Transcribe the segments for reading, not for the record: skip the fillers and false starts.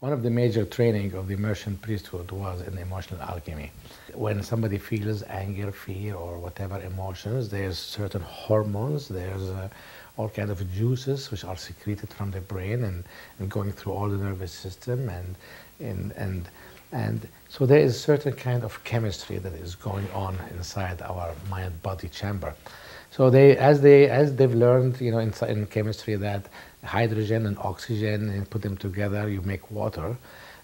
One of the major training of the immersion priesthood was in emotional alchemy. When somebody feels anger, fear, or whatever emotions, there's certain hormones, there's all kinds of juices which are secreted from the brain and going through all the nervous system, and so there is a certain kind of chemistry that is going on inside our mind-body chamber. So as they've learned, in chemistry that hydrogen and oxygen, and put them together, you make water.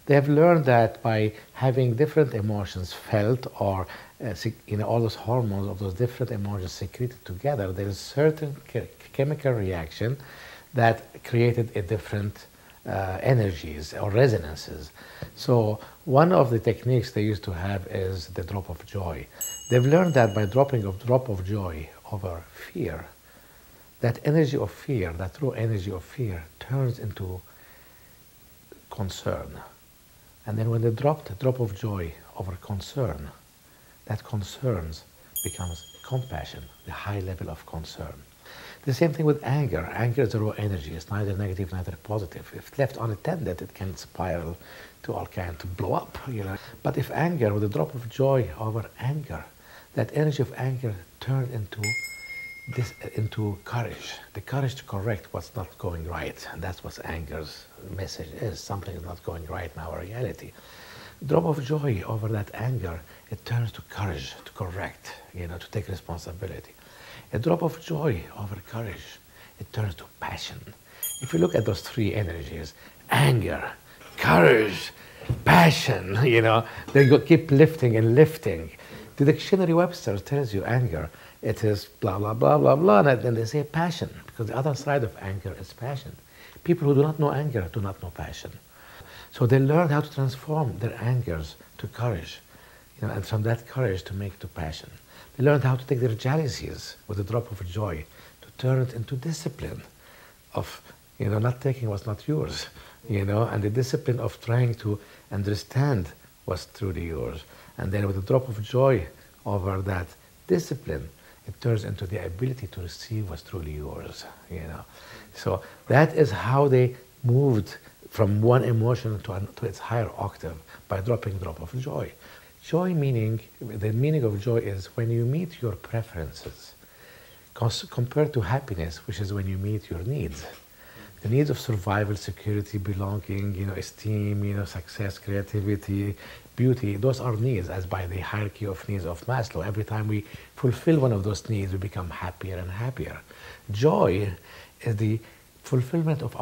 They have learned that by having different emotions felt, or all those hormones of those different emotions secreted together, there is certain chemical reaction that created a different energies or resonances. So one of the techniques they used to have is the drop of joy. They've learned that by dropping a drop of joy over fear, that energy of fear, that true energy of fear, turns into concern. And then when they drop a drop of joy over concern, that concerns becomes compassion, the high level of concern. The same thing with anger. Anger is a raw energy. It's neither negative, neither positive. If left unattended, it can spiral to all kinds, to blow up, But if anger, with a drop of joy over anger, that energy of anger turned into courage, the courage to correct what's not going right. And that's what anger's message is. Something is not going right in our reality. Drop of joy over that anger, it turns to courage, to correct, to take responsibility. A drop of joy over courage, it turns to passion. If you look at those three energies, anger, courage, passion, they keep lifting and lifting. The dictionary Webster tells you anger, it is blah, blah, blah, blah, blah, and then they say passion, because the other side of anger is passion. People who do not know anger do not know passion. So they learn how to transform their angers to courage, and from that courage to make to passion. They learned how to take their jealousies with a drop of joy, to turn it into discipline of, not taking what's not yours, and the discipline of trying to understand what's truly yours. And then with a drop of joy over that discipline, it turns into the ability to receive what's truly yours, So that is how they moved from one emotion to its higher octave by dropping a drop of joy. Joy the meaning of joy is when you meet your preferences, compared to happiness, which is when you meet your needs. The needs of survival, security, belonging, esteem, success, creativity, beauty, those are needs, as by the hierarchy of needs of Maslow. Every time we fulfill one of those needs, we become happier and happier. Joy is the fulfillment of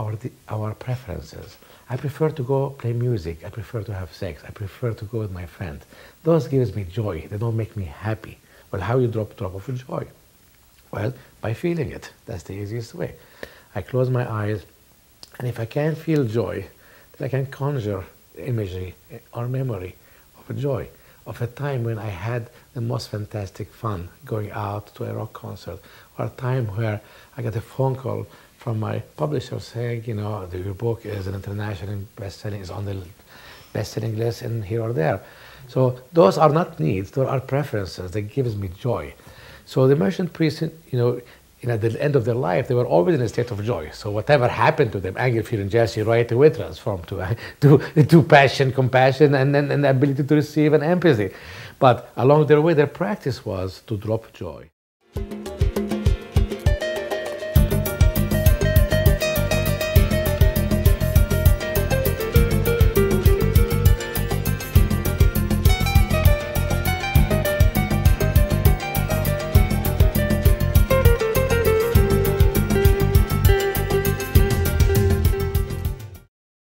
our preferences. I prefer to go play music. I prefer to have sex. I prefer to go with my friend. Those gives me joy. They don't make me happy. Well, how you drop of joy? Well, by feeling it. That's the easiest way. I close my eyes, and if I can't feel joy, then I can conjure imagery or memory of a joy, of a time when I had the most fantastic fun going out to a rock concert, or a time where I got a phone call from my publisher saying, your book is an international best-selling, is on the best-selling list and here or there. So those are not needs, those are preferences that gives me joy. So the merchant priests, at the end of their life, they were always in a state of joy. So whatever happened to them, anger, fear, and jealousy, right away transformed to passion, compassion, and then the ability to receive and empathy. But along their way, their practice was to drop joy.